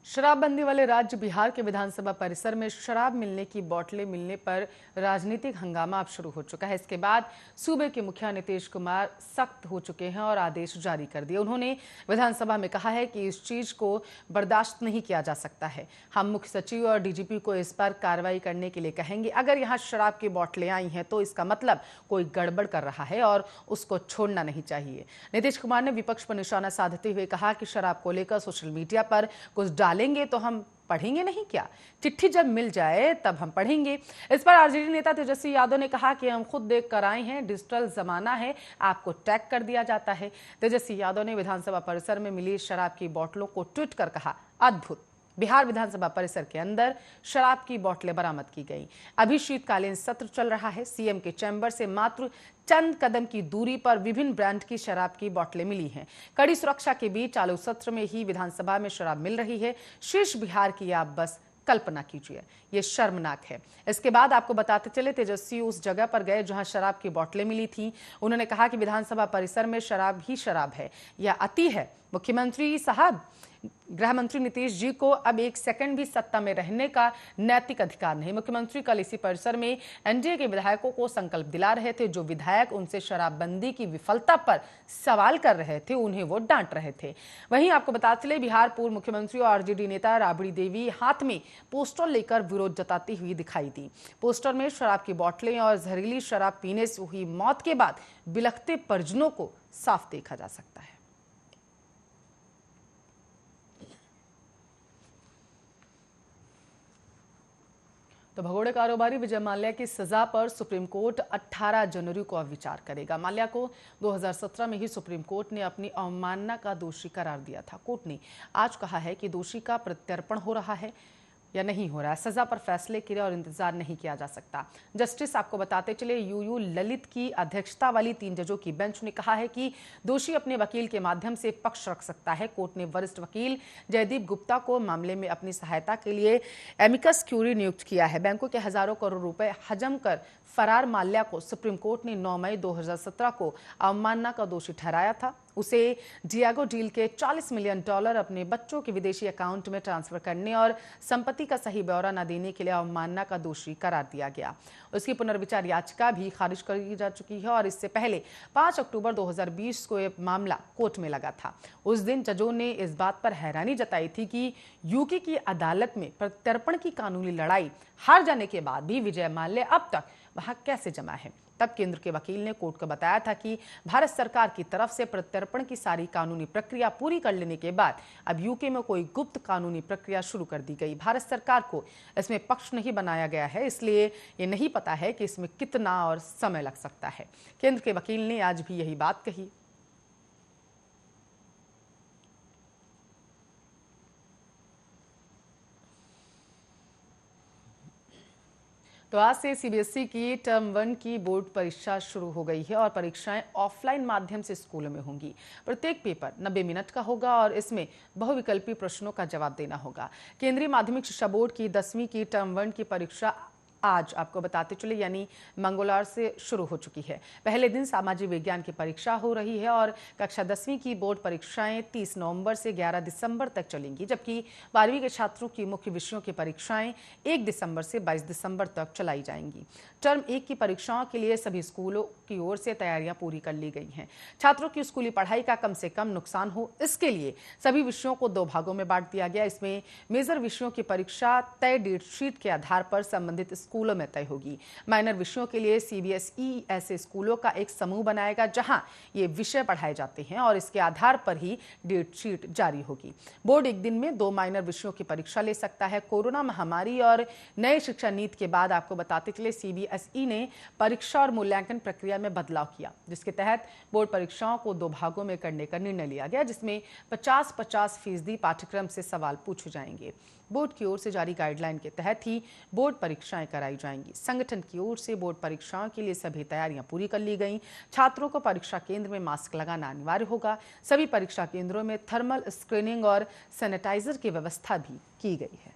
शराबबंदी वाले राज्य बिहार के विधानसभा परिसर में शराब मिलने की बोतलें मिलने पर राजनीतिक हंगामा अब शुरू हो चुका है। इसके बाद सूबे के मुखिया नीतीश कुमार सख्त हो चुके हैं और आदेश जारी कर दिए। उन्होंने विधानसभा में कहा है कि इस चीज को बर्दाश्त नहीं किया जा सकता है। हम मुख्य सचिव और डीजीपी को इस पर कार्रवाई करने के लिए कहेंगे। अगर यहाँ शराब की बोतलें आई हैं तो इसका मतलब कोई गड़बड़ कर रहा है और उसको छोड़ना नहीं चाहिए। नीतीश कुमार ने विपक्ष पर निशाना साधते हुए कहा कि शराब को लेकर सोशल मीडिया पर कुछ डालेंगे तो हम पढ़ेंगे नहीं क्या? चिट्ठी जब मिल जाए तब हम पढ़ेंगे। इस पर आरजेडी नेता तेजस्वी यादव ने कहा कि हम खुद देख कर आए हैं, डिजिटल जमाना है, आपको टैग कर दिया जाता है। तेजस्वी यादव ने विधानसभा परिसर में मिली शराब की बोतलों को ट्वीट कर कहा, अद्भुत, बिहार विधानसभा परिसर के अंदर शराब की बोतलें बरामद की गई। अभी शीतकालीन सत्र चल रहा है। सीएम के चैम्बर से मात्र चंद कदम की दूरी पर विभिन्न ब्रांड की शराब की बोतलें मिली हैं। कड़ी सुरक्षा के बीच चालू सत्र में ही विधानसभा में शराब मिल रही है। शीर्ष बिहार की आप बस कल्पना कीजिए, ये शर्मनाक है। इसके बाद आपको बताते चले, तेजस्वी उस जगह पर गए जहां शराब की बोतलें मिली थी। उन्होंने कहा कि विधानसभा परिसर में शराब ही शराब है, यह अति है। मुख्यमंत्री साहब, गृह मंत्री नीतीश जी को अब एक सेकंड भी सत्ता में रहने का नैतिक अधिकार नहीं। मुख्यमंत्री कल इसी परिसर में एनडीए के विधायकों को संकल्प दिला रहे थे। जो विधायक उनसे शराबबंदी की विफलता पर सवाल कर रहे थे, उन्हें वो डांट रहे थे। वहीं आपको बताते चले, बिहार पूर्व मुख्यमंत्री और आरजेडी नेता राबड़ी देवी हाथ में पोस्टर लेकर विरोध जताती हुई दिखाई दी। पोस्टर में शराब की बोतलें और जहरीली शराब पीने से हुई मौत के बाद बिलखते परिजनों को साफ देखा जा सकता है। तो भगोड़े कारोबारी विजय माल्या की सजा पर सुप्रीम कोर्ट 18 जनवरी को अब विचार करेगा। माल्या को 2017 में ही सुप्रीम कोर्ट ने अपनी अवमानना का दोषी करार दिया था। कोर्ट ने आज कहा है कि दोषी का प्रत्यर्पण हो रहा है या नहीं हो रहा है। सजा पर फैसले के लिए और इंतजार नहीं किया जा सकता। जस्टिस, आपको बताते चले, यूयू ललित की अध्यक्षता वाली 3 जजों की बेंच ने कहा है कि दोषी अपने वकील के माध्यम से पक्ष रख सकता है। कोर्ट ने वरिष्ठ वकील जयदीप गुप्ता को मामले में अपनी सहायता के लिए एमिकस क्यूरी नियुक्त किया है। बैंकों के हजारों करोड़ रुपए हजम कर फरार माल्या को सुप्रीम कोर्ट ने 9 मई 2017 को अवमानना का दोषी ठहराया था। उसे डियागो डील के $40 मिलियन अपने बच्चों के विदेशी अकाउंट में ट्रांसफर करने और संपत्ति का सही ब्यौरा न देने के लिए अवमानना का दोषी करार दिया गया। उसकी पुनर्विचार याचिका भी खारिज कर दी जा चुकी है और इससे पहले 5 अक्टूबर 2020 को यह मामला कोर्ट में लगा था। उस दिन जजों ने इस बात पर हैरानी जताई थी कि यूके की अदालत में प्रत्यर्पण की कानूनी लड़ाई हार जाने के बाद भी विजय माल्या अब तक वहां कैसे जमा है। तब केंद्र के वकील ने कोर्ट को बताया था कि भारत सरकार की तरफ से प्रत्यर्पण की सारी कानूनी प्रक्रिया पूरी कर लेने के बाद अब यूके में कोई गुप्त कानूनी प्रक्रिया शुरू कर दी गई। भारत सरकार को इसमें पक्ष नहीं बनाया गया है, इसलिए ये नहीं पता है कि इसमें कितना और समय लग सकता है। केंद्र के वकील ने आज भी यही बात कही। तो आज से सीबीएसई की टर्म 1 की बोर्ड परीक्षा शुरू हो गई है और परीक्षाएं ऑफलाइन माध्यम से स्कूलों में होंगी। प्रत्येक पेपर 90 मिनट का होगा और इसमें बहुविकल्पी प्रश्नों का जवाब देना होगा। केंद्रीय माध्यमिक शिक्षा बोर्ड की 10वीं की टर्म 1 की परीक्षा आज आपको बताते चले, यानी मंगलवार से शुरू हो चुकी है। पहले दिन सामाजिक विज्ञान की परीक्षा हो रही है और कक्षा 10वीं की बोर्ड परीक्षाएं 30 नवंबर से 11 दिसंबर तक चलेंगी, जबकि 12वीं के छात्रों की मुख्य विषयों की परीक्षाएं 1 दिसंबर से 22 दिसंबर तक चलाई जाएंगी। टर्म 1 की परीक्षाओं के लिए सभी स्कूलों की ओर से तैयारियां पूरी कर ली गई हैं। छात्रों की स्कूली पढ़ाई का कम से कम नुकसान हो, इसके लिए सभी विषयों को 2 भागों में बांट दिया गया। इसमें मेजर विषयों की परीक्षा तय डेट शीट के आधार पर संबंधित स्कूलों में तय होगी। माइनर विषयों के लिए सीबीएसई ऐसे स्कूलों का एक समूह बनाएगा जहां ये विषय पढ़ाए जाते हैं और इसके आधार पर ही डेट शीट जारी होगी। बोर्ड एक दिन में 2 माइनर विषयों की परीक्षा ले सकता है। कोरोना महामारी और नए शिक्षा नीति के बाद आपको बताते चले, सीबीएसई ने परीक्षा और मूल्यांकन प्रक्रिया में बदलाव किया, जिसके तहत बोर्ड परीक्षाओं को 2 भागों में करने का निर्णय लिया गया, जिसमें 50-50% पाठ्यक्रम से सवाल पूछे जाएंगे। बोर्ड की ओर से जारी गाइडलाइन के तहत ही बोर्ड परीक्षाएं कराई जाएंगी। संगठन की ओर से बोर्ड परीक्षाओं के लिए सभी तैयारियां पूरी कर ली गई। छात्रों को परीक्षा केंद्र में मास्क लगाना अनिवार्य होगा। सभी परीक्षा केंद्रों में थर्मल स्क्रीनिंग और सैनिटाइजर की व्यवस्था भी की गई है।